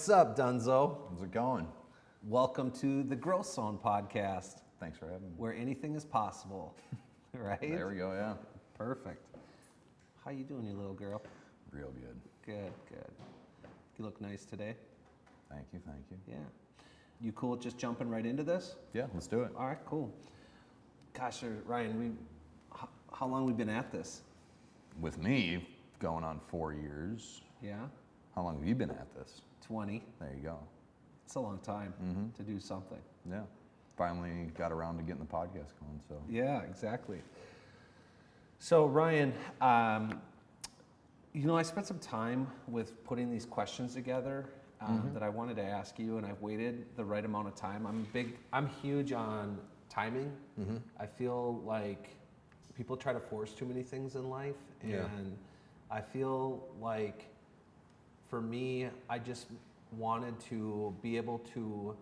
What's up, Dunzo? How's it going? Welcome to the Growth Zone podcast, Thanks for having me. where anything is possible, right? There we go, yeah. Perfect. How you doing, you little girl? Real good. Good, good. You look nice today. Thank you. Yeah. You cool with just jumping right into this? Yeah, let's do it. All right, cool. Gosh, Ryan, how long we been at this? With me, going on 4 years. Yeah? How long have you been at this? 20. There you go. It's a long time to do something. Yeah. Finally got around to getting the podcast going, so. Yeah, exactly. So Ryan, I spent some time with putting these questions together that I wanted to ask you, and I've waited the right amount of time. I'm huge on timing. I feel like people try to force too many things in life, and I feel like for me, I just wanted to be able to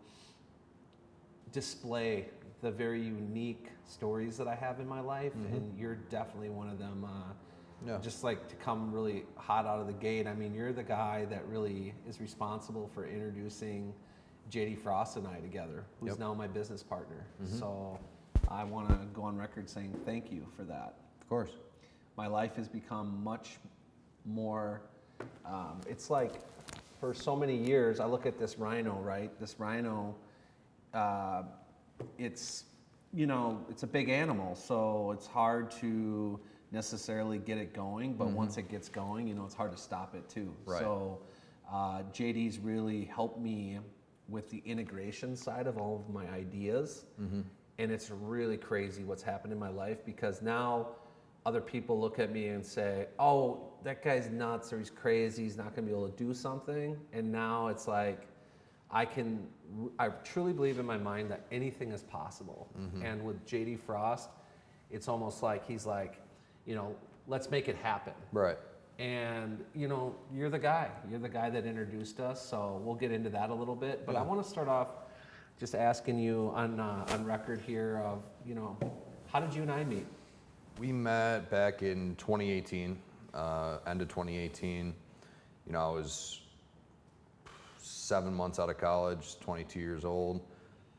display the very unique stories that I have in my life, and you're definitely one of them. Just like to come really hot out of the gate. I mean, you're the guy that really is responsible for introducing JD Frost and I together, who's now my business partner. So I want to go on record saying thank you for that. Of course. My life has become much more, it's like for so many years, I look at this rhino, right? This rhino, it's a big animal, so it's hard to necessarily get it going, but once it gets going, it's hard to stop it too. Right. So JD's really helped me with the integration side of all of my ideas, and it's really crazy what's happened in my life, because now other people look at me and say, oh, that guy's nuts, or he's crazy, he's not gonna be able to do something. And now it's like, I truly believe in my mind that anything is possible. And with JD Frost, it's almost like he's like, let's make it happen. Right. And you're the guy that introduced us, so we'll get into that a little bit. But I want to start off just asking you on record here of, how did you and I meet? We met back in 2018, end of 2018. I was 7 months out of college, 22 years old.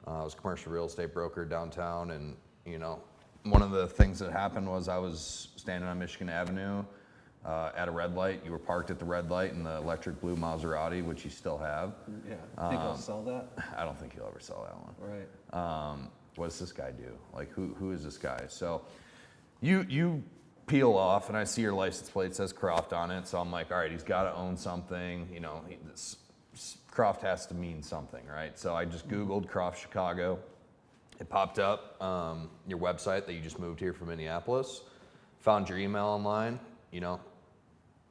I was a commercial real estate broker downtown, and one of the things that happened was I was standing on Michigan Avenue at a red light. You were parked at the red light in the electric blue Maserati, which you still have. Yeah, think I'll sell that? I don't think you'll ever sell that one. Right. What does this guy do? Like, who is this guy? So you peel off, and I see your license plate says Croft on it. So I'm like, all right, he's got to own something. Croft has to mean something, right? So I just Googled Croft Chicago. It popped up, your website that you just moved here from Minneapolis. Found your email online,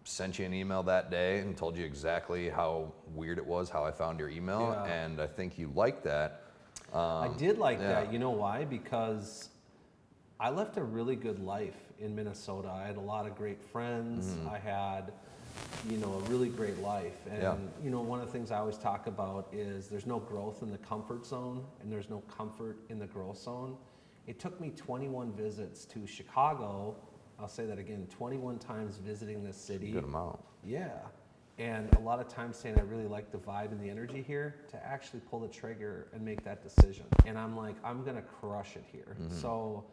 sent you an email that day and told you exactly how weird it was, how I found your email. Yeah. And I think you liked that. I did like that. You know why? Because I left a really good life in Minnesota. I had a lot of great friends. I had, a really great life. And, one of the things I always talk about is there's no growth in the comfort zone, and there's no comfort in the growth zone. It took me 21 visits to Chicago. I'll say that again, 21 times visiting this city. Good amount. Yeah. And a lot of times saying I really like the vibe and the energy here, to actually pull the trigger and make that decision. And I'm like, I'm gonna crush it here. So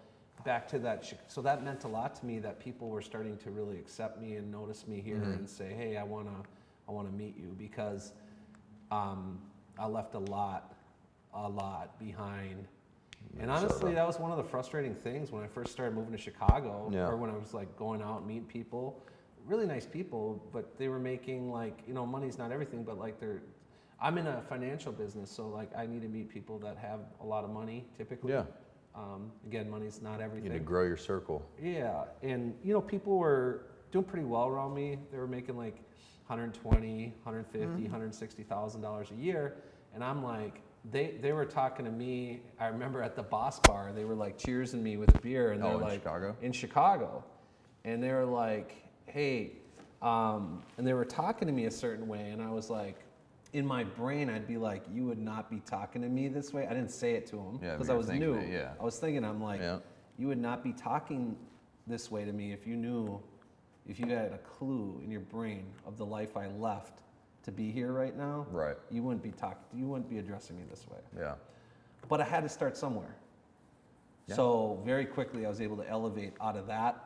back to that, so that meant a lot to me, that people were starting to really accept me and notice me here and say, hey, I wanna meet you, because I left a lot behind. And honestly, that was one of the frustrating things when I first started moving to Chicago, or when I was like going out and meeting people, really nice people, but they were making like, money's not everything, but like I'm in a financial business, so like I need to meet people that have a lot of money typically. Yeah. Again, money's not everything. You need to grow your circle. Yeah, and people were doing pretty well around me. They were making like $120,000, $150,000, $160,000 a year, and I'm like, they were talking to me. I remember at the Boss Bar, they were like cheersing me with beer, and they're like, in Chicago, and they were like, hey, and they were talking to me a certain way, and I was like, in my brain, I'd be like, you would not be talking to me this way. I didn't say it to him because I was new. I was thinking, I'm like, you would not be talking this way to me if you had a clue in your brain of the life I left to be here right now, Right. you wouldn't be addressing me this way. Yeah. But I had to start somewhere. Yeah. So very quickly I was able to elevate out of that.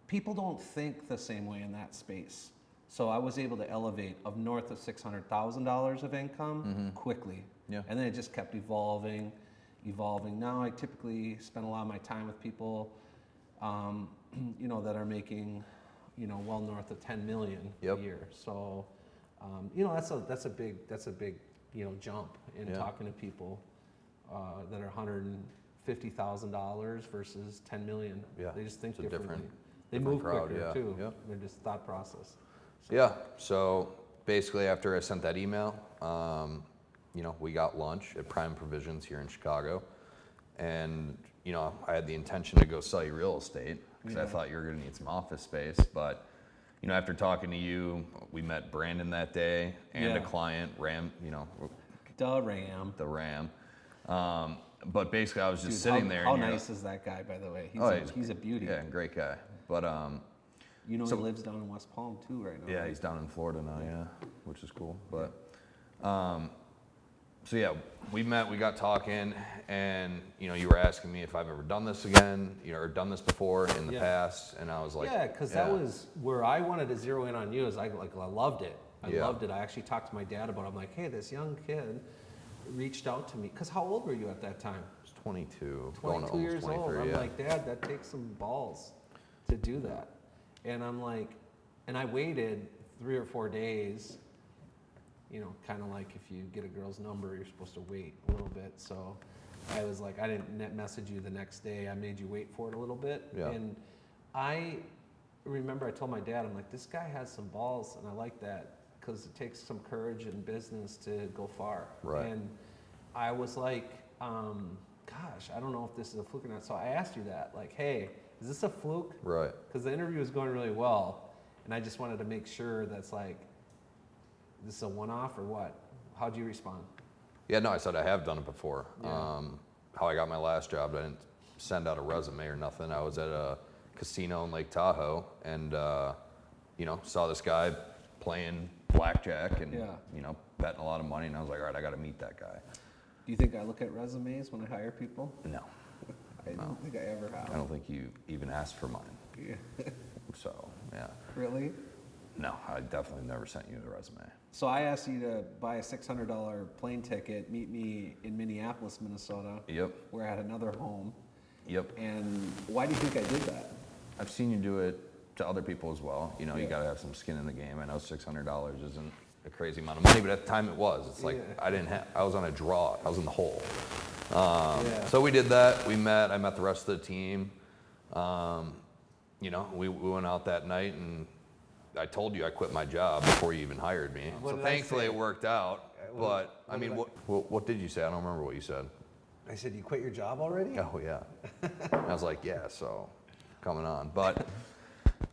People don't think the same way in that space. So I was able to elevate of north of $600,000 of income quickly. Yeah. And then it just kept evolving. Now I typically spend a lot of my time with people, you know, that are making, you know, well north of 10 million Yep. a year. So, you know, that's a big, you know, jump in Yeah. talking to people that are $150,000 versus 10 million. Yeah. They just think It's a differently. different- They different move crowd, quicker yeah. too. Yeah. They're just thought process. Yeah. So basically, after I sent that email, you know, we got lunch at Prime Provisions here in Chicago, and you know, I had the intention to go sell you real estate because I thought you were going to need some office space. But you know, after talking to you, we met Brandon that day and a Yeah. client, Ram. You know, The Ram. the Ram. But basically, I was just Dude, sitting how, there. How and you're nice is that guy, by the way? He's, Oh, he's a beauty. Yeah, great guy. But You know, So- he lives down in West Palm too right now. yeah, right? he's down in Florida now. Yeah, which is cool. But so yeah, we met, we got talking, and you know, you were asking me if I've ever done this again, you know, or done this before in the Yeah. past, and I was like, Yeah, because that was where I wanted to zero in on you. Is I loved it. I Yeah. loved it. I actually talked to my dad about it. I'm like, hey, this young kid reached out to me. Because how old were you at that time? I was 22, going 22 to almost years old. 23. I'm Yeah. like, Dad, that takes some balls to do that. And I'm like, and I waited 3 or 4 days. You know, kind of like if you get a girl's number, you're supposed to wait a little bit. So I was like, I didn't message you the next day. I made you wait for it a little bit. Yeah. And I remember I told my dad, I'm like, this guy has some balls, and I like that because it takes some courage in business to go far. Right. And I was like, gosh, I don't know if this is a fluke or not. So I asked you that, like, hey, is this a fluke? Right. Because the interview was going really well, and I just wanted to make sure that's like, this is a one-off or what? How'd you respond? Yeah, no, I said I have done it before. Yeah. How I got my last job, I didn't send out a resume or nothing. I was at a casino in Lake Tahoe, and you know, saw this guy playing blackjack and Yeah. you know, betting a lot of money, and I was like, all right, I got to meet that guy. Do you think I look at resumes when I hire people? No, I don't think I ever I have. don't think you even asked for mine. Yeah. So yeah, Really? no, I definitely never sent you the resume. So I asked you to buy a $600 plane ticket, meet me in Minneapolis, Minnesota, Yep, where I had another home. yep. And why do you think I did that? I've seen you do it to other people as well. You know, you Yeah. got to have some skin in the game. I know $600 isn't a crazy amount of money, but at the time it was. It's like Yeah. I was on a draw. I was in the hole. Yeah. So we did that. We met. I met the rest of the team. You know, we went out that night, and I told you I quit my job before you even hired me. What So did I thankfully say? it worked out. What- But I mean, did what did you say? I don't remember what you said. I said, you quit your job already? Oh yeah. I was like, yeah, so coming on. But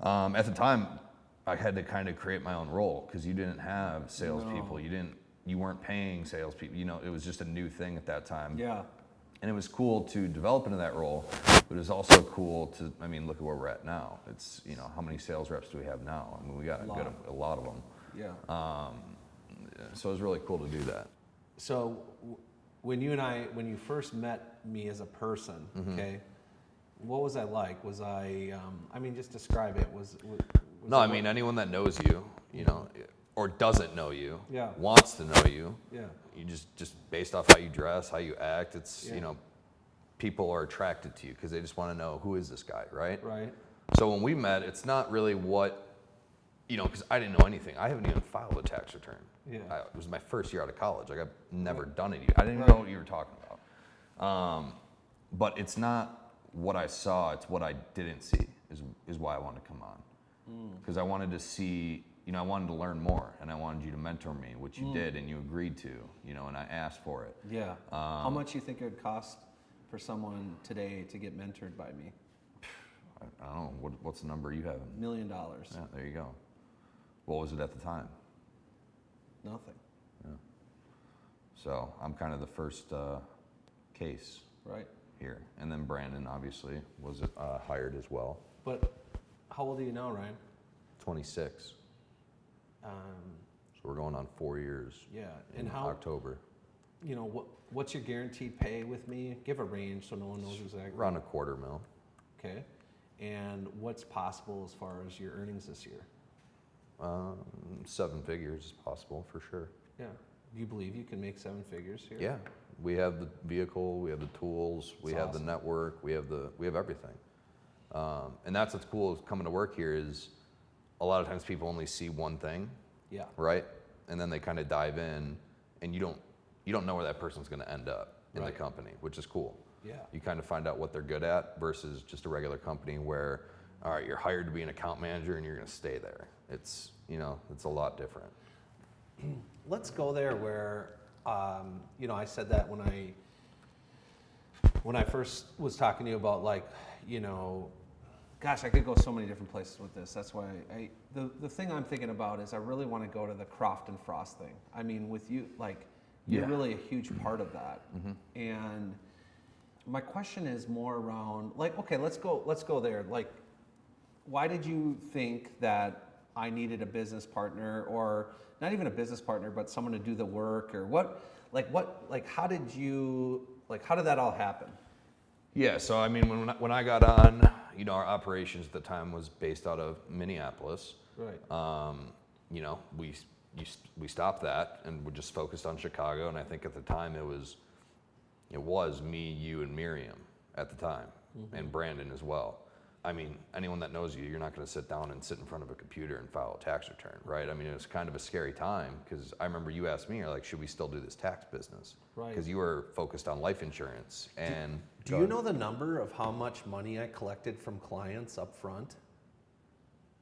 at the time, I had to kind of create my own role because you didn't have salespeople. No. You weren't paying salespeople. You know, it was just a new thing at that time. Yeah. And it was cool to develop into that role, but it was also cool to, I mean, look at where we're at now. It's, you know, how many sales reps do we have now? I mean, we got a lot of them. Yeah. So it was really cool to do that. So when you first met me as a person, okay, what was I like? Was I mean, just describe it. Was No, it I mean, anyone that knows you, you know, or doesn't know you, Yeah. wants to know you. Yeah. You just based off how you dress, how you act, it's, Yeah. you know, people are attracted to you because they just want to know, who is this guy, right? Right. So when we met, it's not really what, you know, because I didn't know anything. I haven't even filed a tax return. Yeah. It was my first year out of college. Like, I've never done it. I didn't even Right. know what you were talking about. But it's not what I saw, it's what I didn't see is why I wanted to come on. Because I wanted to see, you know, I wanted to learn more, and I wanted you to mentor me, which you did, and you agreed to, you know, and I asked for it. Yeah. How much do you think it would cost for someone today to get mentored by me? I don't know, what's the number you have? $1 million. Yeah, there you go. What was it at the time? Nothing. So I'm kind of the first case Right. here. And then Brandon, obviously, was hired as well. But how old are you now, Ryan? 26. So we're going on 4 years. Yeah, in and how, October. you know, what's your guaranteed pay with me? Give a range so no one knows exactly. Around $250,000. Okay, and what's possible as far as your earnings this year? 7 figures is possible for sure. Yeah, do you believe you can make 7 figures here? Yeah, we have the vehicle, we have the tools, we That's have awesome. the network, we have everything. And that's what's cool is coming to work here is a lot of times people only see one thing, Yeah. right? And then they kind of dive in, and you don't know where that person's going to end up in the Right. company, which is cool. Yeah. You kind of find out what they're good at versus just a regular company where, all right, you're hired to be an account manager and you're going to stay there. It's, it's a lot different. Let's go there where, I said that when I first was talking to you about gosh, I could go so many different places with this. That's why the thing I'm thinking about is I really want to go to the Croft and Frost thing. I mean, with you, you're Yeah. really a huge part of that. Mm-hmm. And my question is more around, okay, let's go there. Why did you think that I needed a business partner, or not even a business partner, but someone to do the work, or how did that all happen? Yeah, so I mean, when I got on, our operations at the time was based out of Minneapolis. Right. We stopped that and we just focused on Chicago. And I think at the time it was me, you, and Miriam at the time, and Brandon as well. I mean, anyone that knows you, you're not going to sit down and sit in front of a computer and file a tax return, right? I mean, it was kind of a scary time because I remember you asked me, you're like, should we still do this tax business? Right. Because you were focused on life insurance. And Do you know the number of how much money I collected from clients up front?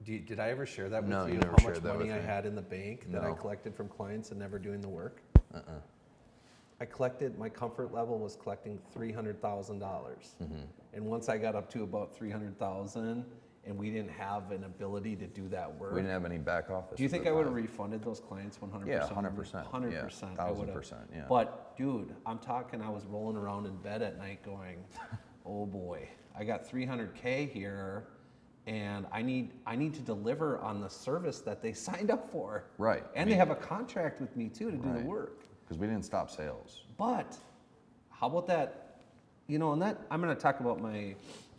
Did I ever share that with No, you? you never How shared much that money with I me. had in the bank that I No. collected from clients and never doing the work? I collected, my comfort level was collecting $300,000. And once I got up to about 300,000 and we didn't have an ability to do that work. We didn't have any back office. Do you at think the I would have time. refunded those clients 100%? Yeah, 100%. 100%. Yeah, I would've. 1,000%, yeah. But dude, I'm talking, I was rolling around in bed at night going, oh boy, I got 300K here and I need to deliver on the service that they signed up for. Right. And they have a contract with me too to do the Right. work. Because we didn't stop sales. But how about that? And that I'm going to talk about my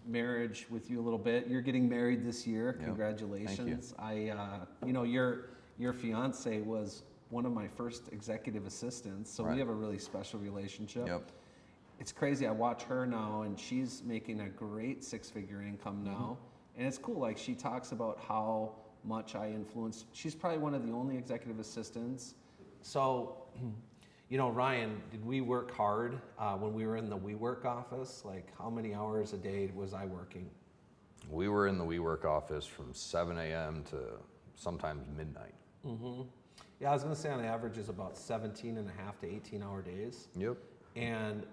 marriage with you a little bit. You're getting married this year. Yep. Congratulations. Thank you. Your fiance was one of my first executive assistants, so Right. we have a really special relationship. Yep. It's crazy. I watch her now, and she's making a great 6-figure income now, and it's cool. She talks about how much I influenced. She's probably one of the only executive assistants. So, Ryan, did we work hard when we were in the WeWork office? How many hours a day was I working? We were in the WeWork office from 7 a.m. to sometimes midnight. Yeah, I was going to say on average is about 17 and a half to 18-hour days. Yep. And,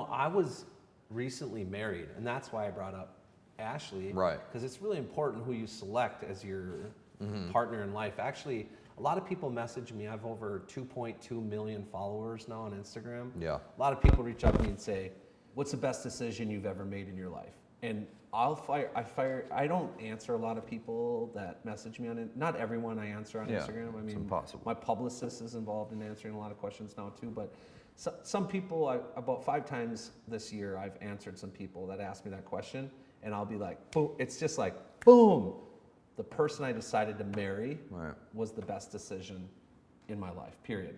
I was recently married, and that's why I brought up Ashley. Right. Because it's really important who you select as your partner in life. Actually, a lot of people message me. I have over 2.2 million followers now on Instagram. Yeah. A lot of people reach out to me and say, what's the best decision you've ever made in your life? And I don't answer a lot of people that message me on it. Not everyone I answer on Yeah, Instagram. I it's mean, impossible. my publicist is involved in answering a lot of questions now too. But some people, about 5 times this year, I've answered some people that ask me that question. And I'll be like, boom. It's just like, boom. The person I decided to marry Right. was the best decision in my life, period.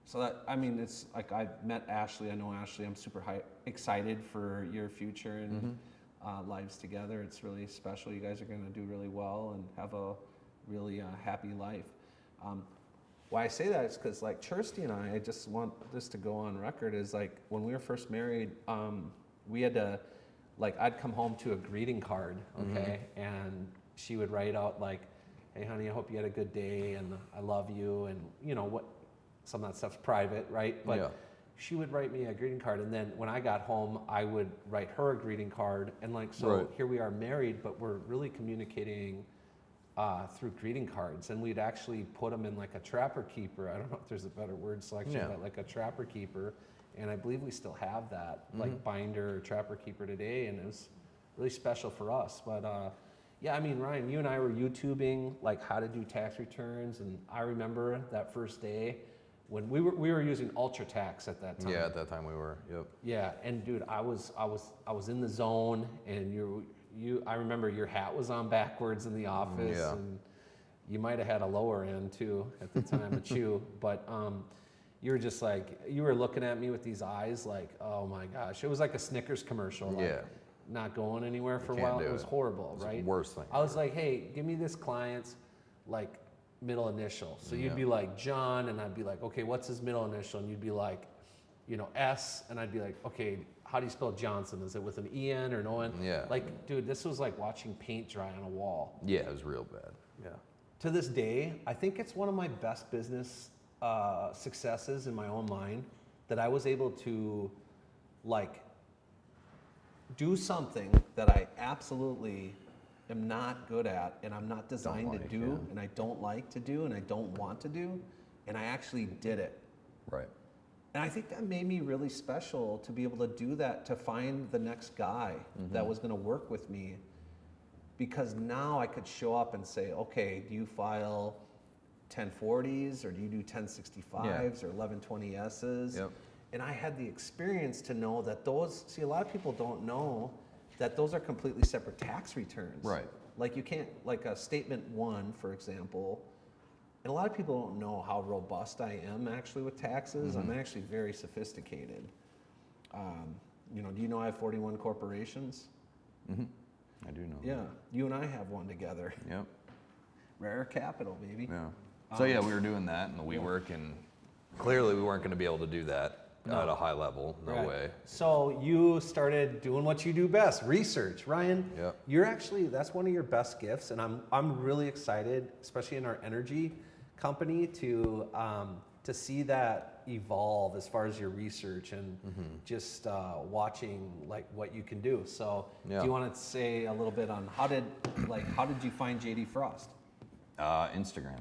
So it's like I've met Ashley. I know Ashley. I'm super excited for your future and lives together. It's really special. You guys are going to do really well and have a really happy life. Why I say that is because Kirsty and I just want this to go on record, is when we were first married, we had to, I'd come home to a greeting card, okay? And she would write out hey honey, I hope you had a good day and I love you, and what, some of that stuff's private, right? But Yeah. she would write me a greeting card, and then when I got home, I would write her a greeting card, and so Right. here we are married, but we're really communicating through greeting cards, and we'd actually put them in a trapper keeper. I don't know if there's a better word selection, Yeah. but a trapper keeper, and I believe we still have that binder or trapper keeper today, and it was really special for us. But Yeah, I mean, Ryan, you and I were YouTubing like how to do tax returns, and I remember that first day when we were using UltraTax at that time. Yeah, at that time we were. Yep. Yeah, and dude, I was in the zone, and I remember your hat was on backwards in the office, Yeah. and you might have had a lower end too at the time, but you were just like, you were looking at me with these eyes like, oh my gosh, it was like a Snickers commercial. Like, Yeah. not going anywhere for a can't while. do It was it. horrible, It's right? the worst thing. I was like, hey, give me this client's like middle initial. So you'd Yeah. be like John, and I'd be like, okay, what's his middle initial? And you'd be like, S, and I'd be like, okay, how do you spell Johnson? Is it with an E-N or an O-N? Yeah. Like, dude, this was like watching paint dry on a wall. Yeah, it was real bad. Yeah. To this day, I think it's one of my best business successes in my own mind that I was able to like do something that I absolutely am not good at, and I'm not designed to do, yeah. and I don't like to do, and I don't want to do, and I actually did it. Right. And I think that made me really special to be able to do that, to find the next guy that was going to work with me, because now I could show up and say, okay, do you file 1040s, or do you do 1065s or 1120Ss? Yep. And I had the experience to know that those, see, a lot of people don't know that those are completely separate tax returns. Right. Like you can't, like a statement 1, for example, and a lot of people don't know how robust I am actually with taxes. I'm actually very sophisticated. Do you know I have 41 corporations? I do know. Yeah, you and I have one together. Yep. Rare capital, baby. Yeah. So yeah, we were doing that in the WeWork, and clearly we weren't going to be able to do that at a high level. No Right. way. So you started doing what you do best, research. Ryan, Yep. you're actually, that's one of your best gifts, and I'm really excited, especially in our energy company, to see that evolve as far as your research and just watching like what you can do. So Yeah. do you want to say a little bit on how did you find JD Frost? Instagram.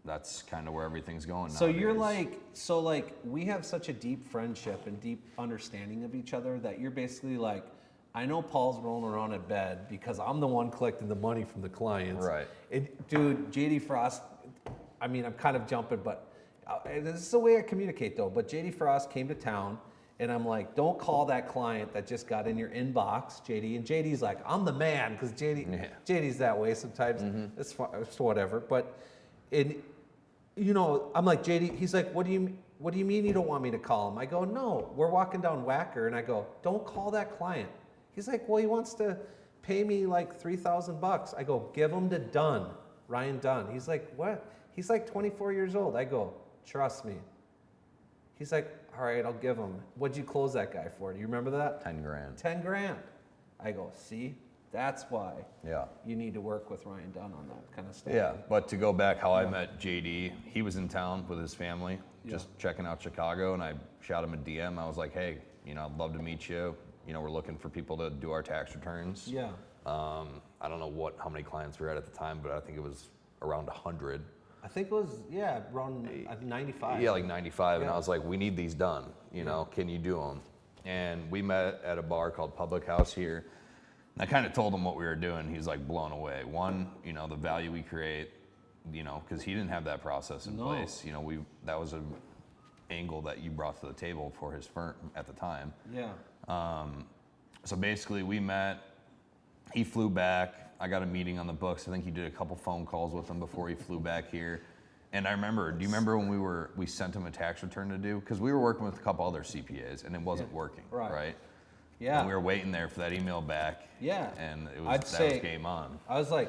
That's kind of where everything's going So nowadays. you're like, we have such a deep friendship and deep understanding of each other that you're basically like, I know Paul's rolling around in bed because I'm the one collecting the money from the clients. Right. Dude, JD Frost, I mean, I'm kind of jumping, but this is the way I communicate though. But JD Frost came to town, and I'm like, don't call that client that just got in your inbox, JD. And JD's like, I'm the man, because JD's that way sometimes. It's whatever. But I'm like, JD, he's like, what do you mean you don't want me to call him? I go, no, we're walking down Wacker, and I go, don't call that client. He's like, well, he wants to pay me like $3,000. I go, give him to Dunn, Ryan Dunn. He's like, what? He's like 24 years old. I go, trust me. He's like, all right, I'll give him. What'd you close that guy for? Do you remember that? 10 grand. 10 grand. I go, see, that's why Yeah. you need to work with Ryan Dunn on that kind of stuff. Yeah, but to go back how I met JD, he was in town with his family, just checking out Chicago, and I shot him a DM. I was like, hey, I'd love to meet you. We're looking for people to do our tax returns. Yeah. I don't know how many clients we were at the time, but I think it was around 100. I think it was, around 95. Yeah, like 95, and Yeah. I was like, we need these done, can you do them? And we met at a bar called Public House here, and I kind of told him what we were doing. He's like blown away. One, the value we create, because he didn't have that process in place. That was an angle that you brought to the table for his firm at the time. Yeah. So basically we met, he flew back, I got a meeting on the books. I think he did a couple phone calls with him before he flew back here. And do you remember when we sent him a tax return to do? Because we were working with a couple other CPAs and it wasn't working, right? Yeah. And we were waiting there for that email back. Yeah. And was game on. I was like,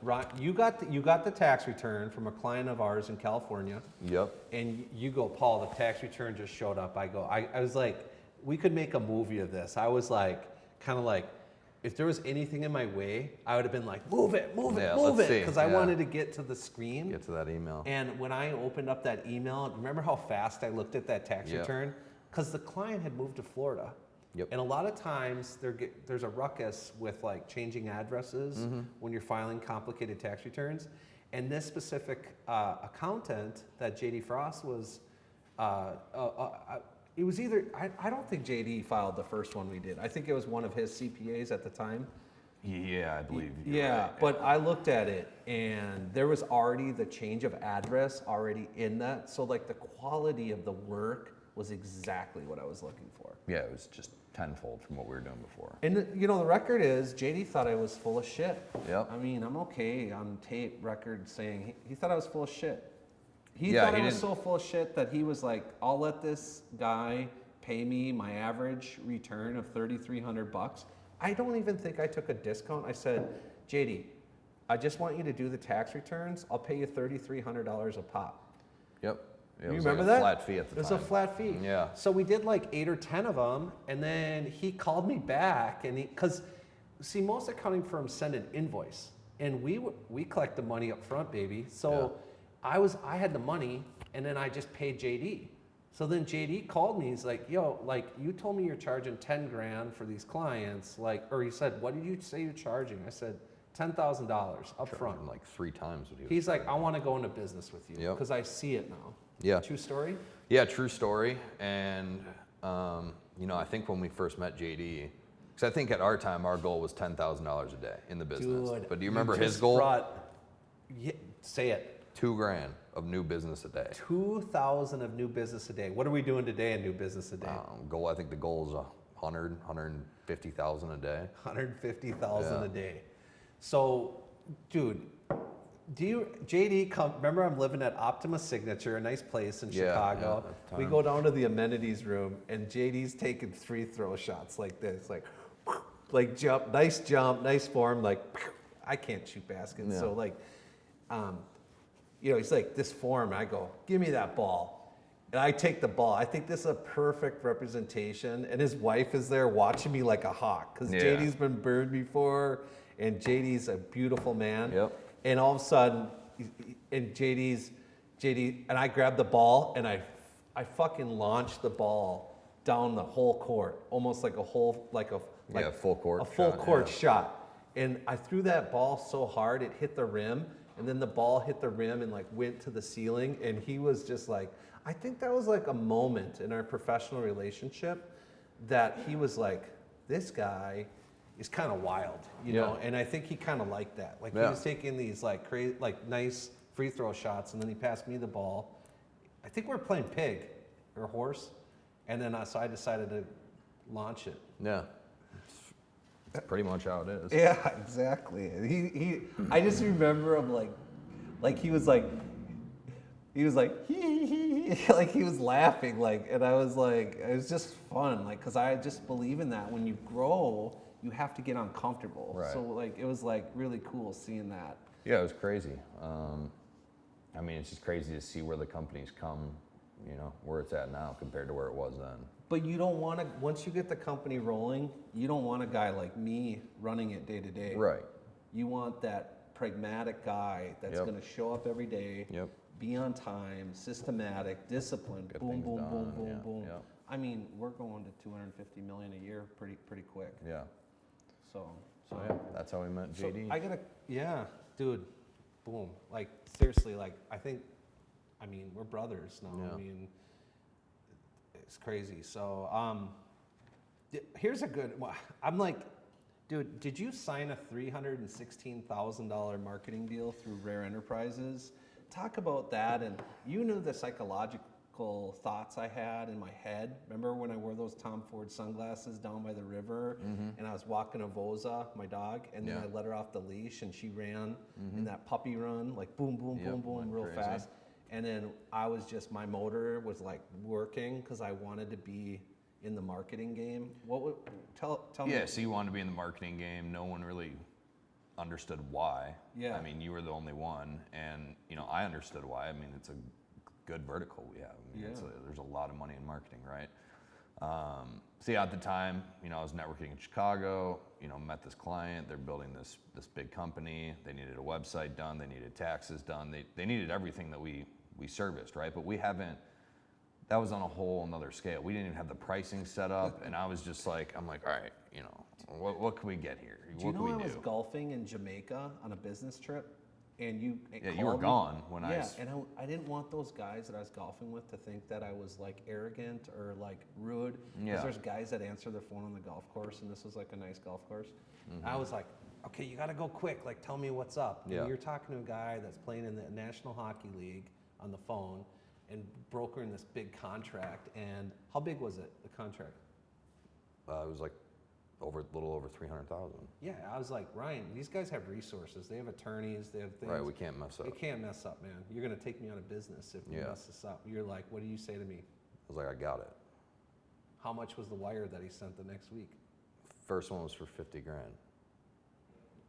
Ron, you got the tax return from a client of ours in California. Yep. And you go, Paul, the tax return just showed up. I was like, we could make a movie of this. I was like, kind of like, if there was anything in my way, I would have been like, move it, because I wanted to get to the screen. Get to that email. And when I opened up that email, remember how fast I looked at that tax return? Because the client had moved to Florida. Yep. And a lot of times there's a ruckus with like changing addresses when you're filing complicated tax returns. And this specific accountant that JD Frost was, it was either, I don't think JD filed the first one we did. I think it was one of his CPAs at the time. Yeah, I believe you're Yeah, right. but I looked at it and there was already the change of address already in that. So like the quality of the work was exactly what I was looking for. Yeah, it was just tenfold from what we were doing before. And the record is JD thought I was full of shit. Yep. I mean, I'm okay on tape record saying he thought I was full of shit. He Yeah, thought he I was didn't- so full of shit that he was like, I'll let this guy pay me my average return of $3,300. I don't even think I took a discount. I said, JD, I just want you to do the tax returns. I'll pay you $3,300 a pop. Yep. It You was remember like a that? flat fee at the It was time. a flat fee. Yeah. So we did like 8 or 10 of them, and then he called me back, and because see, most accounting firms send an invoice, and we collect the money up front, baby. So I had the money, and then I just paid JD. So then JD called me. He's like, "Yo, like you told me you're charging 10 grand for these clients, like," or he said, "What did you say you're charging?" I said, $10,000 up front. Like 3 times what he was. He's like, "I want to go into business with you Yep. because I see it now." Yeah. True story. Yeah, true story. And, I think when we first met JD, because I think at our time, our goal was $10,000 a day in the business. Dude, But do you remember his just goal? Yeah, say it. $2,000 of new business a day. 2,000 of new business a day. What are we doing today in new business a day? I think the goal is 150,000 a day. 150,000 Yeah. a day. So, dude, JD come? Remember, I'm living at Optima Signature, a nice place in Yeah, Chicago. yeah, at the We time. go down to the amenities room, and JD's taking free throw shots like this, like jump, nice form. Like I can't shoot baskets, Yeah. so like, he's like this form. I go, give me that ball, and I take the ball. I think this is a perfect representation, and his wife is there watching me like a hawk because Yeah. JD's been burned before, and JD's a beautiful man. Yep. And all of a sudden, and and I grab the ball and I fucking launched the ball down the whole court, almost like a whole, Full court a full shot, court yeah. shot. And I threw that ball so hard it hit the rim, and then the ball hit the rim and like went to the ceiling. And he was just like, I think that was like a moment in our professional relationship that he was like, this guy is kind of wild, you know? And I think he kind of liked that. Like he was taking these like crazy, like nice free throw shots, and then he passed me the ball. I think we were playing pig or horse, and then so I decided to launch it. Yeah. That's pretty much how it is. Yeah, exactly. I just remember him like he was like like he was laughing, like, and I was like, it was just fun, like, cause I just believe in that. When you grow, you have to get uncomfortable. Right. So like, it was like really cool seeing that. Yeah, it was crazy. It's just crazy to see where the company's come, where it's at now compared to where it was then. But you don't want to, once you get the company rolling, you don't want a guy like me running it day to day. Right. You want that pragmatic guy that's Yep. going to show up every day, Yep. be on time, systematic, disciplined, Get boom, things boom, boom, done, boom, yeah, boom. yeah. I mean, we're going to 250 million a year pretty quick. Yeah. So That's how we met so JD. dude, boom. Like seriously, like we're brothers now. Yeah. I mean, it's crazy. So here's a good one. I'm like, dude, did you sign a $316,000 marketing deal through Rare Enterprises? Talk about that. And you knew the psychological thoughts I had in my head. Remember when I wore those Tom Ford sunglasses down by the river, and I was walking a Voza, my dog, and then Yeah. I let her off the leash and she ran in that puppy run, like boom, boom, Yep, boom, boom, went real crazy. fast. And then I was just, my motor was like working because I wanted to be in the marketing game. What would, tell me. Yeah, so you wanted to be in the marketing game. No one really understood why. Yeah. You were the only one, and I understood why. It's a good vertical we have. There's a lot of money in marketing, right? So yeah, at the time, I was networking in Chicago. Met this client. They're building this big company. They needed a website done. They needed taxes done. They needed everything that we serviced, right? But we haven't. That was on a whole another scale. We didn't even have the pricing set up, and I was just like, all right, what can we get here? Do you What know I can we was do? golfing in Jamaica on a business trip, and you You were called me? gone when I Yeah, was. and I didn't want those guys that I was golfing with to think that I was like arrogant or like rude. Because Yeah. there's guys that answer their phone on the golf course, and this was like a nice golf course. Mm-hmm. I was like, okay, you got to go quick. Like, tell me what's up. Yeah. And you're talking to a guy that's playing in the National Hockey League on the phone and brokering this big contract. And how big was it, the contract? It was like a little over 300,000. Yeah, I was like, Ryan, these guys have resources. They have attorneys. They have things. Right, we can't mess up. You can't mess up, man. You're going to take me out of business if you mess this up. You're like, what do you say to me? I was like, I got it. How much was the wire that he sent the next week? First one was for 50 grand.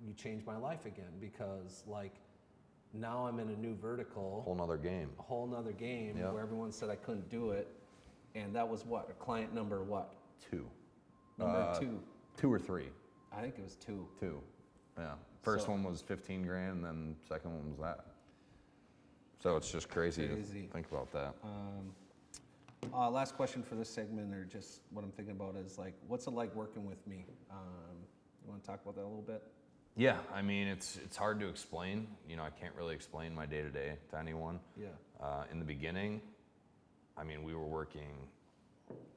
You changed my life again because, like, now I'm in a new vertical. Whole nother game. A whole nother game Yep. where everyone said I couldn't do it. And that was what? Client number what? 2. Number 2. 2 or 3. I think it was 2. 2. Yeah. First So- one was 15 grand, and then second one was that. So it's just crazy. To think about that. Last question for this segment, or just what I'm thinking about is like, what's it like working with me? You want to talk about that a little bit? Yeah, I mean, it's hard to explain. You know, I can't really explain my day-to-day to anyone. Yeah. In the beginning, I mean, we were working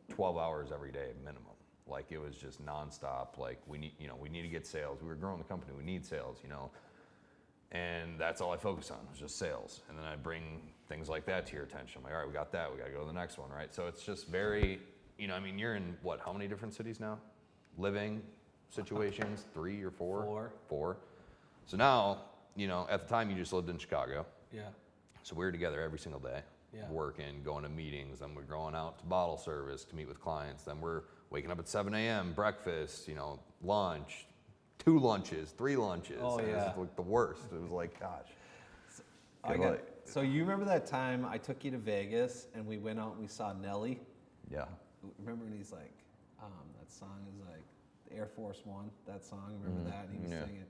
12 hours every day minimum. Like, it was just nonstop. Like, we need to get sales. We were growing the company. We need sales, you know. And that's all I focus on, was just sales. And then I bring things like that to your attention. I'm like, all right, we got that. We got to go to the next one, right? So it's just very, you know, I mean, you're in what, how many different cities now? Living situations, 3 or 4? 4. So now, you know, at the time you just lived in Chicago. Yeah. So we were together every single day, working, going to meetings. Then we're going out to bottle service to meet with clients. Then we're waking up at 7 a.m., breakfast, you know, lunch, 2 lunches, 3 lunches. Oh, and yeah. it was like the worst. It was like, gosh. So you remember that time I took you to Vegas and we went out and we saw Nelly? Yeah. Remember when he's like, that song is like Air Force One, that song, remember that? And he was singing,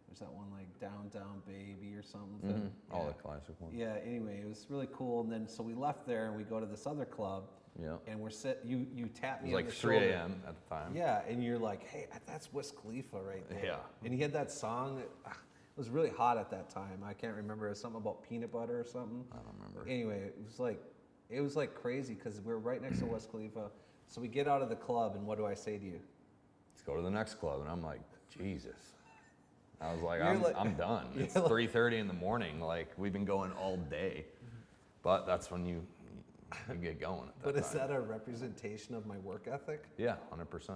there's that one like Downtown Baby or something. All the classic ones. Yeah, anyway, it was really cool. And then, so we left there and we go to this other club. Yeah. And we're you tapped me It was on like the 3 shoulder. a.m. at the time. Yeah, and you're like, hey, that's Wiz Khalifa right there. Yeah. And he had that song that it was really hot at that time. I can't remember. It was something about peanut butter or something. I don't remember. Anyway, it was like crazy because we're right next to Wiz Khalifa. So we get out of the club and what do I say to you? Let's go to the next club. And I'm like, Jesus. I was like, You're I'm done. It's 3:30 in the morning. Like, we've been going all day. But that's when you get going at that But is time. that a representation of my work ethic? Yeah, 100%.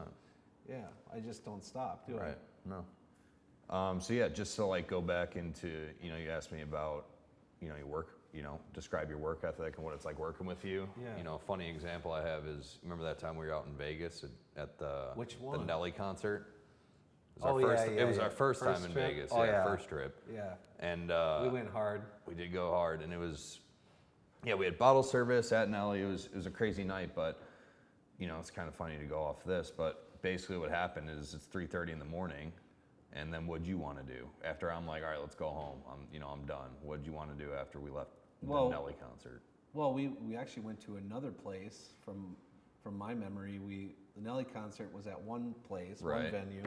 Yeah, I just don't stop, do I? Right. No. So yeah, just to like go back into, you know, you asked me about, you know, your work, you know, describe your work ethic and what it's like working with you. Yeah. You know, a funny example I have is, remember that time we were out in Vegas at the Which the one? Nelly concert? It Oh, was our first, yeah, it was yeah. our first First time in trip? Vegas. Oh, yeah. First trip. Yeah. And We went hard. we did go hard, and it was, yeah, we had bottle service at Nelly. It was a crazy night, but you know, it's kind of funny to go off this, but basically what happened is it's 3:30 in the morning, and then what'd you want to do after? I'm like, all right, let's go home. I'm done. What'd you want to do after we left the Nelly concert? Well, we actually went to another place from my memory. The Nelly concert was at one place, one Right. venue.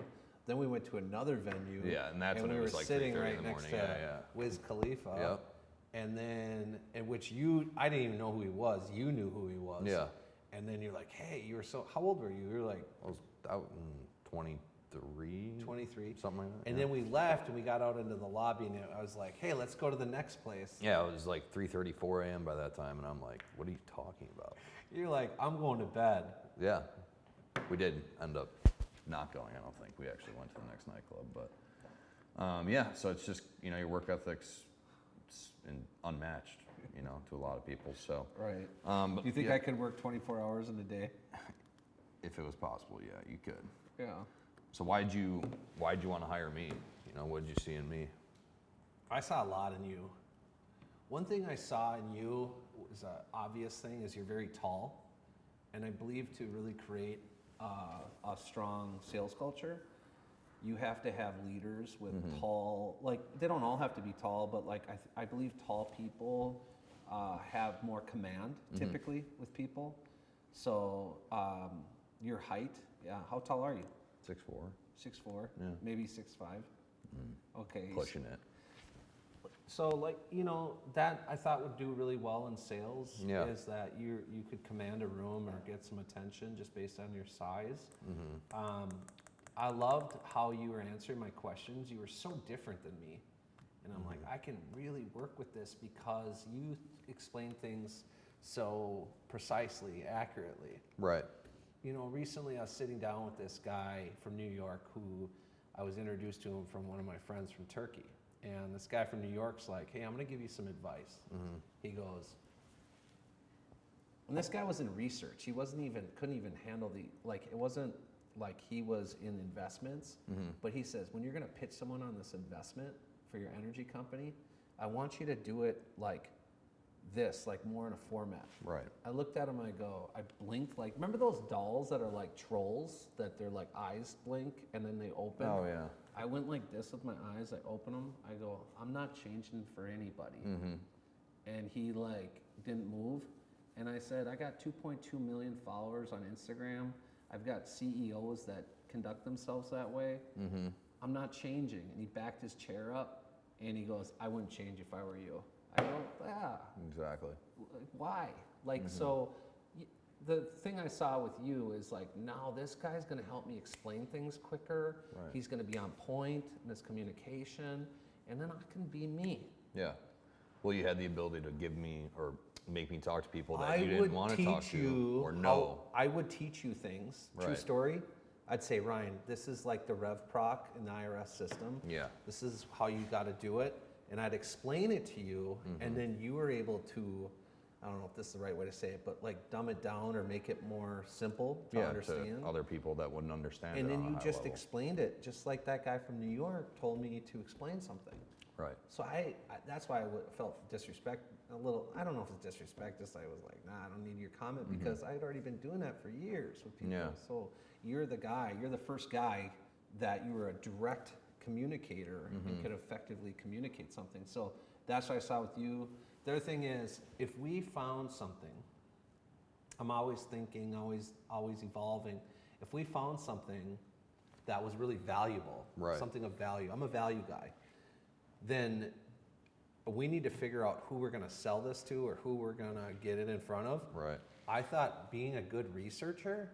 Then we went to another venue. Yeah, and that's when we it was were like sitting 3:30 right in the next morning. to Yeah. Wiz Khalifa. Yep. And then, in which I didn't even know who he was. You knew who he was. Yeah. And then you're like, hey, how old were you? You were like I was out in 23. 23. Something like that. And then we left and we got out into the lobby and I was like, hey, let's go to the next place. Yeah, it was like 3:34 a.m. by that time, and I'm like, what are you talking about? You're like, I'm going to bed. Yeah, we did end up not going. I don't think we actually went to the next nightclub, but yeah. So it's just, you know, your work ethic's unmatched, you know, to a lot of people. So Right. but Do you think yeah, I could work 24 hours in a day? if it was possible, yeah, you could. Yeah. So why'd you want to hire me? You know, what did you see in me? I saw a lot in you. One thing I saw in you was an obvious thing is you're very tall. And I believe to really create a strong sales culture, you have to have leaders with tall, like they don't all have to be tall, but like I believe tall people have more command typically with people. So your height, yeah, how tall are you? 6'4". 6'4", Yeah. maybe 6'5". Okay. Pushing it. So like, you know, that I thought would do really well in sales Yeah. is that you could command a room or get some attention just based on your size. I loved how you were answering my questions. You were so different than me. And I'm like, I can really work with this because you explain things so precisely, accurately. Right. You know, recently I was sitting down with this guy from New York who I was introduced to him from one of my friends from Turkey. And this guy from New York's like, hey, I'm going to give you some advice. He goes, and this guy was in research. He couldn't even handle it wasn't like he was in investments, but he says, when you're going to pitch someone on this investment for your energy company, I want you to do it like this, like more in a format. Right. I looked at him, I blinked, like, remember those dolls that are like trolls, that their like eyes blink and then they open? Oh, yeah. I went like this with my eyes, I open them, I go, I'm not changing for anybody. And he like didn't move. And I said, I got 2.2 million followers on Instagram. I've got CEOs that conduct themselves that way. I'm not changing. And he backed his chair up and he goes, I wouldn't change if I were you. I go, yeah. Exactly. Why? Like, so the thing I saw with you is like, now this guy's going to help me explain things quicker. Right. He's going to be on point in his communication, and then I can be me. Yeah. Well, you had the ability to give me or make me talk to people that you didn't want to talk to or know. I would teach you things. True Right. story. I'd say, Ryan, this is like the RevProc in the IRS system. Yeah. This is how you got to do it. And I'd explain it to you, and then you were able to, I don't know if this is the right way to say it, but like dumb it down or make it more simple to understand. To other people that wouldn't understand And it then on a you high just level. explained it, just like that guy from New York told me to explain something. Right. So I that's why I felt disrespect a little. I don't know if it's disrespect. Just I was like, nah, I don't need your comment because I had already been doing that for years with people. Yeah. So you're the guy. You're the first guy that you were a direct communicator and could effectively communicate something. So that's what I saw with you. The other thing is, if we found something, I'm always thinking, always evolving. If we found something that was really valuable, Right. something of value, I'm a value guy, then we need to figure out who we're going to sell this to or who we're going to get it in front of. Right. I thought being a good researcher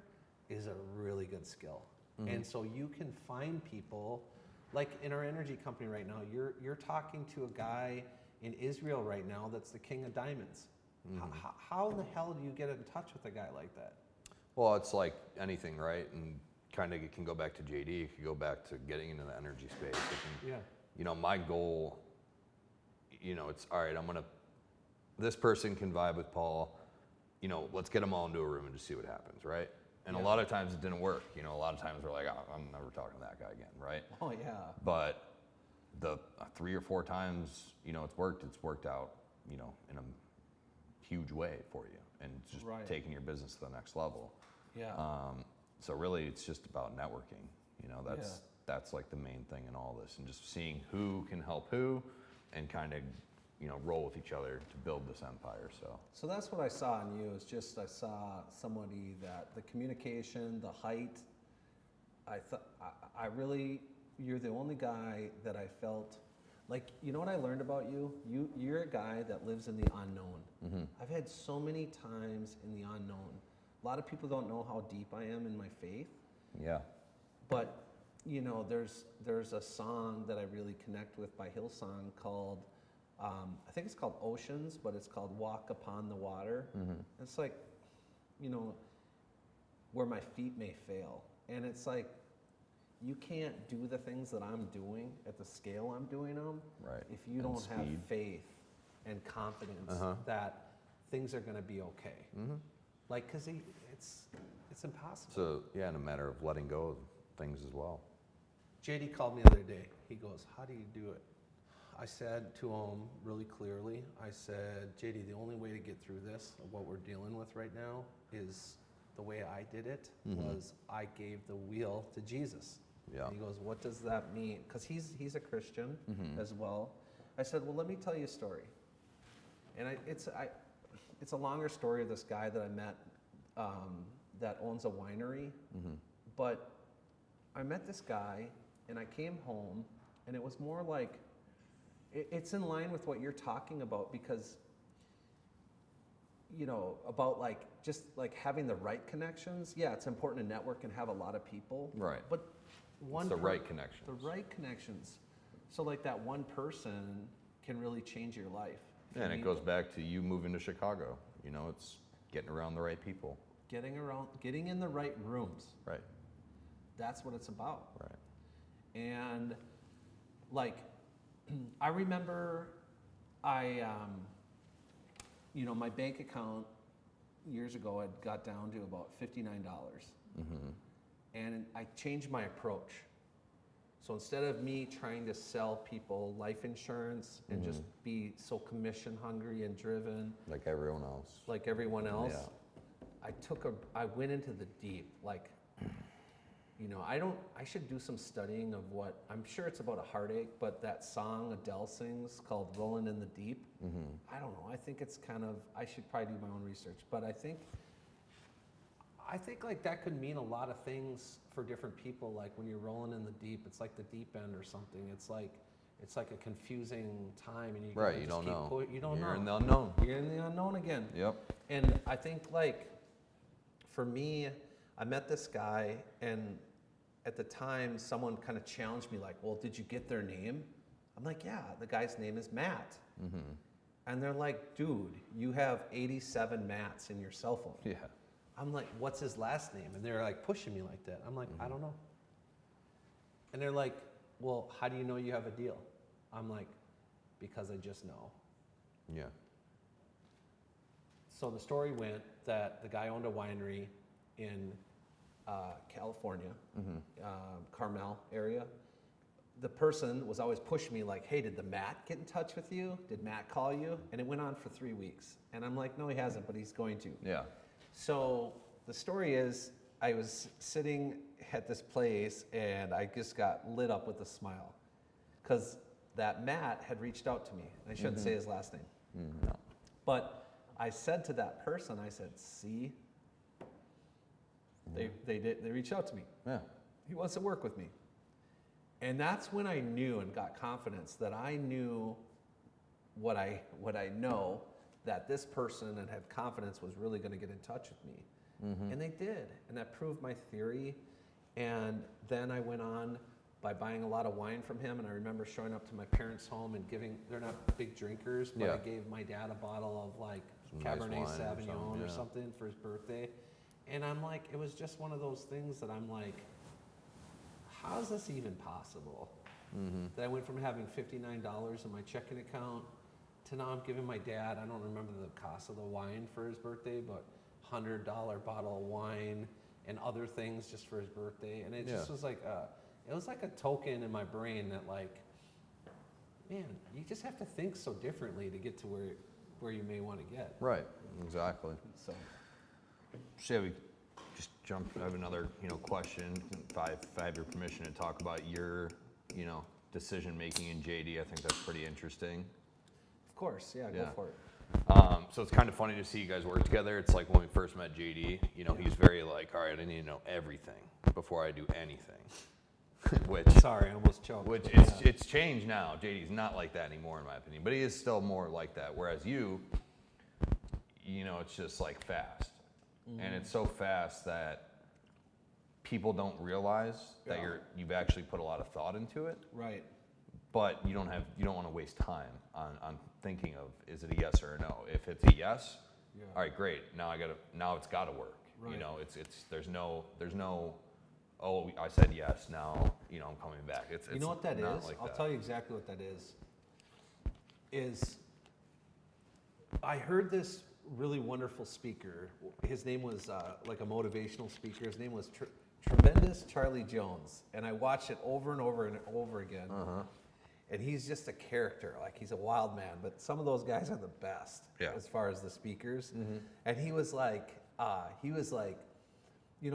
is a really good skill. And so you can find people, like in our energy company right now, you're talking to a guy in Israel right now that's the king of diamonds. How in the hell do you get in touch with a guy like that? Well, it's like anything, right? And kind of it can go back to JD. It could go back to getting into the energy space. It can, Yeah. You know, my goal, you know, it's all right. This person can vibe with Paul. You know, let's get them all into a room and just see what happens, right? And a lot of times it didn't work. You know, a lot of times we're like, oh, I'm never talking to that guy again, right? Oh, yeah. But the 3 or 4 times, you know, it's worked out, you know, in a huge way for you, and just Right. taking your business to the next level. Yeah. So really, it's just about networking. You know, that's like the main thing in all this, and just seeing who can help who, and kind of, you know, roll with each other to build this empire. So that's what I saw in you. Is just I saw somebody that the communication, the height. I thought I really, you're the only guy that I felt like. You know what I learned about you? You're a guy that lives in the unknown. I've had so many times in the unknown. A lot of people don't know how deep I am in my faith. Yeah. But you know, there's a song that I really connect with by Hillsong called. I think it's called Oceans, but it's called Walk Upon the Water. It's like, you know, where my feet may fail. And it's like, you can't do the things that I'm doing at the scale I'm doing them Right. if you And don't have speed. faith and confidence that things are going to be okay. Like, because it's impossible. So yeah, in a matter of letting go of things as well. JD called me the other day. He goes, how do you do it? I said to him really clearly, I said, JD, the only way to get through this, of what we're dealing with right now, is the way I did it, was I gave the wheel to Jesus. Yeah. And he goes, what does that mean? Because he's a Christian as well. I said, well, let me tell you a story. And it's a longer story of this guy that I met that owns a winery. But I met this guy, and I came home, and it was more like, it's in line with what you're talking about, because, you know, about like, just like having the right connections. Yeah, it's important to network and have a lot of people. Right. But It's the right connections. The right connections. So like that one person can really change your life. Yeah, and it goes back to you moving to Chicago. You know, it's getting around the right people. Getting in the right rooms. Right. That's what it's about. Right. And like, I remember my bank account years ago had got down to about $59. Mm-hmm. And I changed my approach. So instead of me trying to sell people life insurance and just be so commission hungry and driven, Like everyone else. Yeah. I went into the deep. Like, I should do some studying of what, I'm sure it's about a heartache, but that song Adele sings called Rolling in the Deep, I don't know. I think it's I should probably do my own research, but I think like that could mean a lot of things for different people. Like when you're rolling in the deep, it's like the deep end or something. It's like a confusing time, and you don't know. You don't know. You're in the unknown. You're in the unknown again. Yep. And I think like for me, I met this guy, and at the time, someone kind of challenged me, like, "Well, did you get their name?" I'm like, "Yeah, the guy's name is Matt." Mm-hmm. And they're like, "Dude, you have 87 Matts in your cell phone." Yeah. I'm like, "What's his last name?" And they're like pushing me like that. I'm like, "I don't know." And they're like, "Well, how do you know you have a deal?" I'm like, "Because I just know." Yeah. So the story went that the guy owned a winery in California, Carmel area. The person was always pushing me like, "Hey, did the Matt get in touch with you? Did Matt call you?" And it went on for 3 weeks. And I'm like, "No, he hasn't, but he's going to." Yeah. So the story is, I was sitting at this place and I just got lit up with a smile because that Matt had reached out to me. I shouldn't say his last name. No. But I said to that person, I said, "See, they reached out to me. Yeah. He wants to work with me." And that's when I knew and got confidence that I knew what I know, that this person and had confidence was really going to get in touch with me. And they did. And that proved my theory. And then I went on by buying a lot of wine from him. And I remember showing up to my parents' home and they're not big drinkers, but I gave my dad a bottle of like Cabernet Sauvignon or something for his birthday. And I'm like, it was just one of those things that I'm like, how is this even possible? That I went from having $59 in my checking account to now I'm giving my dad, I don't remember the cost of the wine for his birthday, but $100 bottle of wine and other things just for his birthday. And it just was like a token in my brain that like, man, you just have to think so differently to get to where you may want to get. Right. Exactly. So. Shall we just jump? I have another, question. If I have your permission to talk about your, decision making in JD, I think that's pretty interesting. Of course, yeah, go for it. So it's kind of funny to see you guys work together. It's like when we first met JD, he's very like, all right, I need to know everything before I do anything. Which sorry, I almost choked. Which it's changed now. JD's not like that anymore, in my opinion, but he is still more like that. Whereas you, it's just like fast. And it's so fast that people don't realize that you've actually put a lot of thought into it. Right. But you don't want to waste time on thinking of, is it a yes or a no? If it's a yes, all right, great. Now it's got to work. Right. There's no oh, I said yes, now I'm coming back. It's you know what that is? Like I'll tell you exactly what that is I heard this really wonderful speaker. His name was like a motivational speaker. His name was Tremendous Charlie Jones. And I watched it over and over and over again. And he's just a character. Like, he's a wild man. But some of those guys are the best as far as the speakers. And he was like,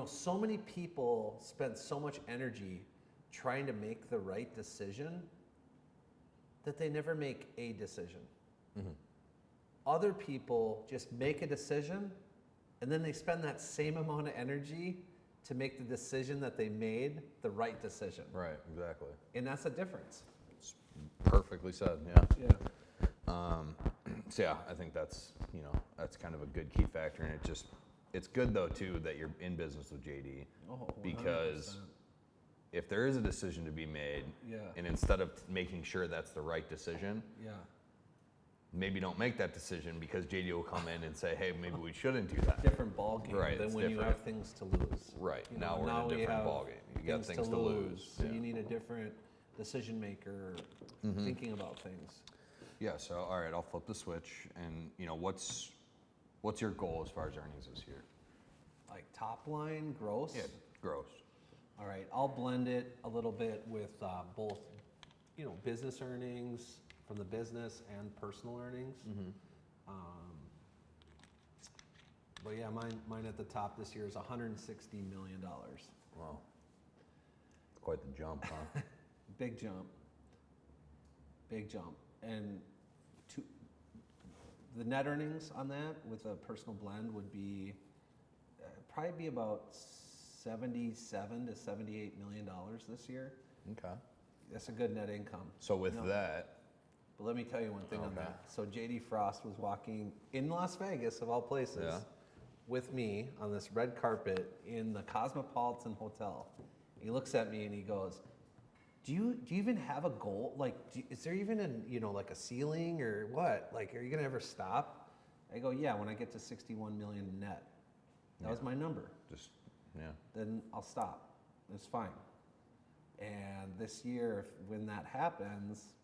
so many people spend so much energy trying to make the right decision that they never make a decision. Other people just make a decision, and then they spend that same amount of energy to make the decision that they made the right decision. Right, exactly. And that's the difference. It's perfectly said, Yeah. So yeah, I think that's kind of a good key factor, and it's good though too that you're in business with JD, because if there is a decision to be made, Yeah. and instead of making sure that's the right decision, Yeah. maybe don't make that decision because JD will come in and say, hey, maybe we shouldn't do that. Different ball game Right, than it's when you different. have things to lose. Right, You now know, we're in a we different have ballgame. You got things to lose. So Yeah. you need a different decision maker thinking about things. Yeah, so all right, I'll flip the switch, and what's your goal as far as earnings this year? Like top line, gross. Yeah, gross. All right, I'll blend it a little bit with both, business earnings from the business and personal earnings. But yeah, mine at the top this year is $160 million. Wow, quite the jump, huh? Big jump. Big jump. And the net earnings on that with a personal blend would be probably be about 77 to 78 million dollars this year. Okay. That's a good net income. So with You know, that, but let me tell you one thing on Okay. that. So JD Frost was walking in Las Vegas, of all places, Yeah. with me on this red carpet in the Cosmopolitan Hotel. He looks at me and he goes, "Do you even have a goal? Like, is there even like a ceiling or what? Like, are you gonna ever stop?" I go, "Yeah, when I get to 61 million net. That was my number. just, yeah. Then I'll stop. It's fine." And this year, when that happens,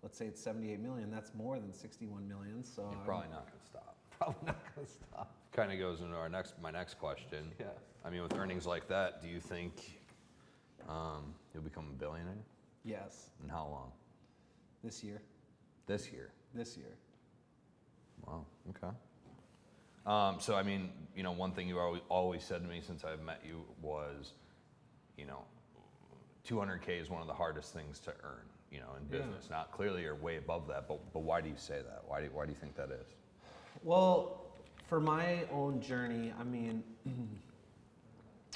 let's say it's 78 million, that's more than 61 million. So You're I'm probably not going to stop. probably not going to stop. Kind of goes into my next question. Yeah. I mean, with earnings like that, do you think you'll become a billionaire? Yes. And how long? This year. This year. This year. Wow. Okay. So I mean, one thing you always said to me since I've met you was, 200K is one of the hardest things to earn, in business. Not clearly you're way above that, but why do you say that? Why do you think that is? Well, for my own journey, I mean,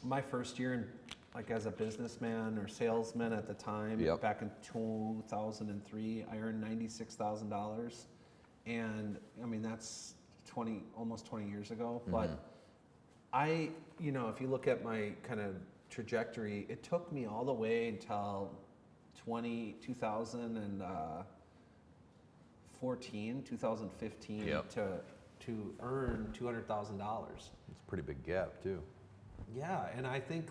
my first year as a businessman or salesman at the time, Yep. back in 2003, I earned $96,000, and I mean that's almost 20 years ago. But if you look at my kind of trajectory, it took me all the way until 2015 Yep. to earn $200,000. It's a pretty big gap too. Yeah, and I think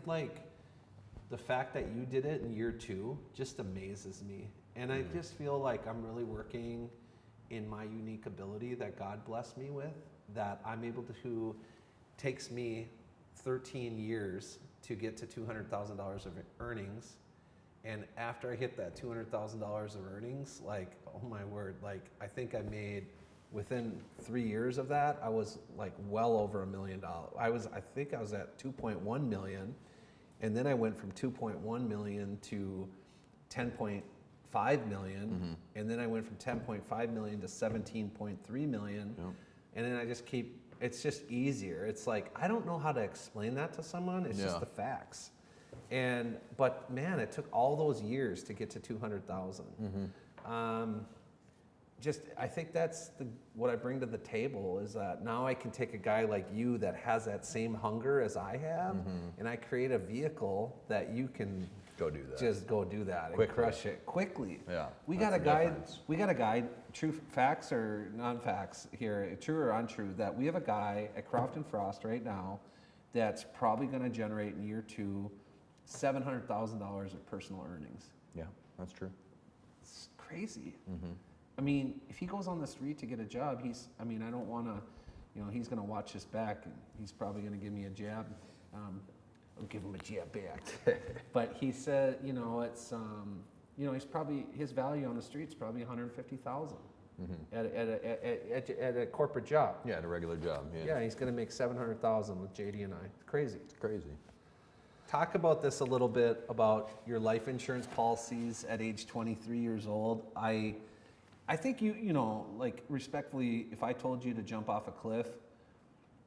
the fact that you did it in year 2 just amazes me. And I just feel like I'm really working in my unique ability that God blessed me with, that I'm able to, takes me 13 years to get to $200,000 of earnings. And after I hit that $200,000 of earnings, oh my word, I think I made, within 3 years of that, I was well over $1 million. I think I was at 2.1 million. And then I went from 2.1 million to 10.5 million. And then I went from 10.5 million to 17.3 million. Yep. And then I just it's just easier. It's I don't know how to explain that to someone. It's just the facts. But man, it took all those years to get to 200,000. I think that's what I bring to the table is that now I can take a guy like you that has that same hunger as I have, and I create a vehicle that you can Go do that. just go do that Quickly. and crush it quickly. Yeah, we that's got a the guide. difference. We got a guide. True facts or non-facts here, true or untrue? That we have a guy at Croft and Frost right now that's probably going to generate in year 2 $700,000 of personal earnings. Yeah, that's true. It's crazy. I mean, if he goes on the street to get a job, I don't want to, he's going to watch this back and he's probably going to give me a jab. I'll give him a jab back. But he said, it's, he's probably, his value on the street's probably 150,000 at a corporate job. Yeah, at a regular job. Yeah, he's going to make 700,000 with JD and I. It's crazy. It's crazy. Talk about this a little bit about your life insurance policies at age 23 years old. I think respectfully, if I told you to jump off a cliff,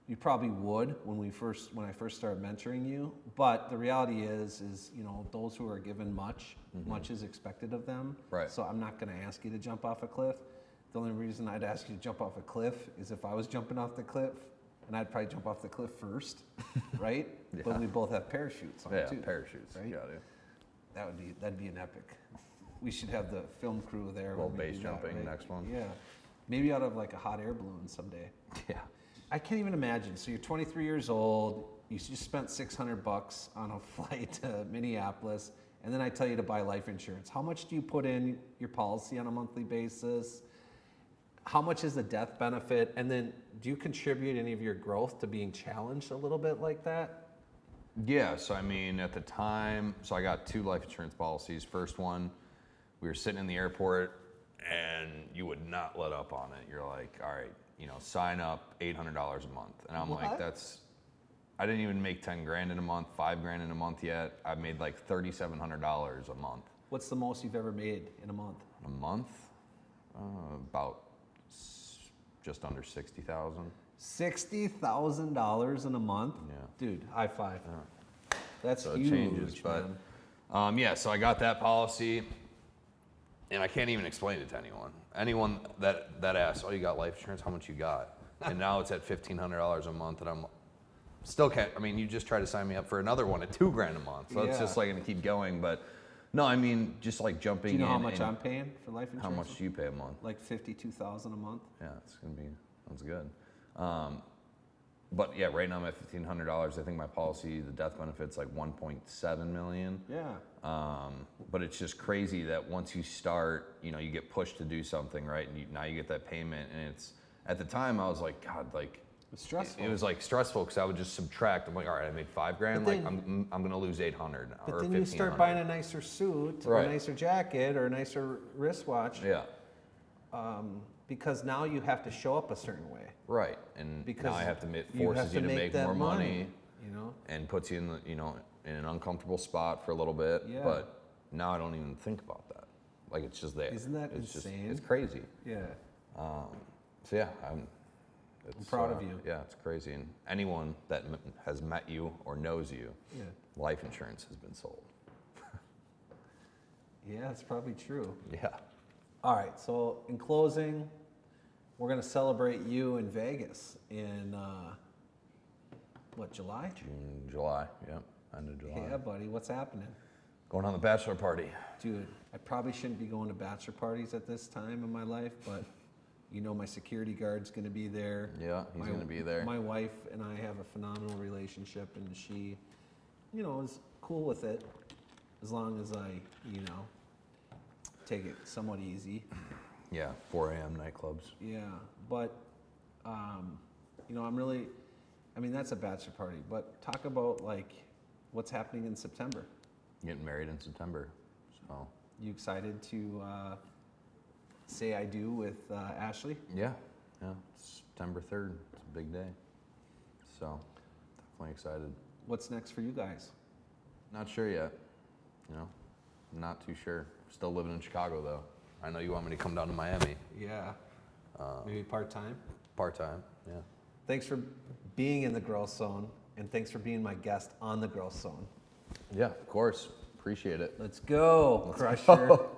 you probably would when I first started mentoring you. But the reality is those who are given much is expected of them. Right. So I'm not going to ask you to jump off a cliff. The only reason I'd ask you to jump off a cliff is if I was jumping off the cliff, and I'd probably jump off the cliff first, right? Yeah. But we both have parachutes on Yeah, too. parachutes. right? Got it. That'd be an epic. We should have the film crew there. Little when we base do that, jumping, right? next one. Yeah, maybe out of like a hot air balloon someday. Yeah. I can't even imagine. So you're 23 years old. You just spent $600 on a flight to Minneapolis, and then I tell you to buy life insurance. How much do you put in your policy on a monthly basis? How much is the death benefit? And then do you contribute any of your growth to being challenged a little bit like that? Yeah, so I mean, at the time, so I got 2 life insurance policies. First one, we were sitting in the airport and you would not let up on it. You're like, all right, sign up $800 a month. And I'm like, I didn't even make 10 grand in a month, 5 grand in a month yet. I've made like $3,700 a month. What's the most you've ever made in a month? A month? About just under 60,000. $60,000 in a month? Yeah. Dude, high five. That's So huge, it changes, but man. so I got that policy, and I can't even explain it to anyone. Anyone that asks, "Oh, you got life insurance? How much you got?" And now it's at $1,500 a month, and I'm still can't. I mean, you just try to sign me up for another one at $2 grand a month, so it's Yeah. just like gonna keep going. But no, I mean, just like jumping Do you know in. how much and I'm paying for life insurance? How much do you pay a month? Like $52,000 a month. Yeah, it's gonna be, sounds good. But yeah, right now I'm at $1,500. I think my policy, the death benefit's like 1.7 million. Yeah. But it's just crazy that once you start, you get pushed to do something, right? And now you get that payment, and it's, at the time I was like, God, like, It's stressful. it was like stressful because I would just subtract. I'm like, all right, I made 5 grand. But Like then- I'm gonna lose 800 But or then you start 1,500. buying a nicer suit, or Right. a nicer jacket, or a nicer wristwatch, Yeah, because now you have to show up a certain way. right. And Because now I have to you forces have you to make make that more money. You know. And puts you in the, in an uncomfortable spot for a little bit. Yeah. But now I don't even think about that. Like, it's just there. Isn't that it's insane? It's crazy. Yeah. So yeah, I'm proud of you. Yeah, it's crazy. And anyone that has met you or knows you, Yeah. life insurance has been sold. Yeah, it's probably true. Yeah. All right. So in closing, we're gonna celebrate you in Vegas in July? June, July. Yep. End of July. Yeah, buddy. What's happening? Going on the bachelor party. Dude, I probably shouldn't be going to bachelor parties at this time in my life, but my security guard's going to be there. Yeah, he's going to be there. My wife and I have a phenomenal relationship, and she, is cool with it as long as I, take it somewhat easy. Yeah, 4 a.m. nightclubs. Yeah, but, that's a bachelor party, but talk about what's happening in September. Getting married in September. So. You excited to say I do with Ashley? Yeah. September 3rd. It's a big day. So, definitely excited. What's next for you guys? Not sure yet. Not too sure. Still living in Chicago though. I know you want me to come down to Miami. Yeah. Maybe part-time? Part-time, yeah. Thanks for being in the Growth Zone, and thanks for being my guest on the Growth Zone. Yeah, of course. Appreciate it. Let's go, Let's Crusher. go.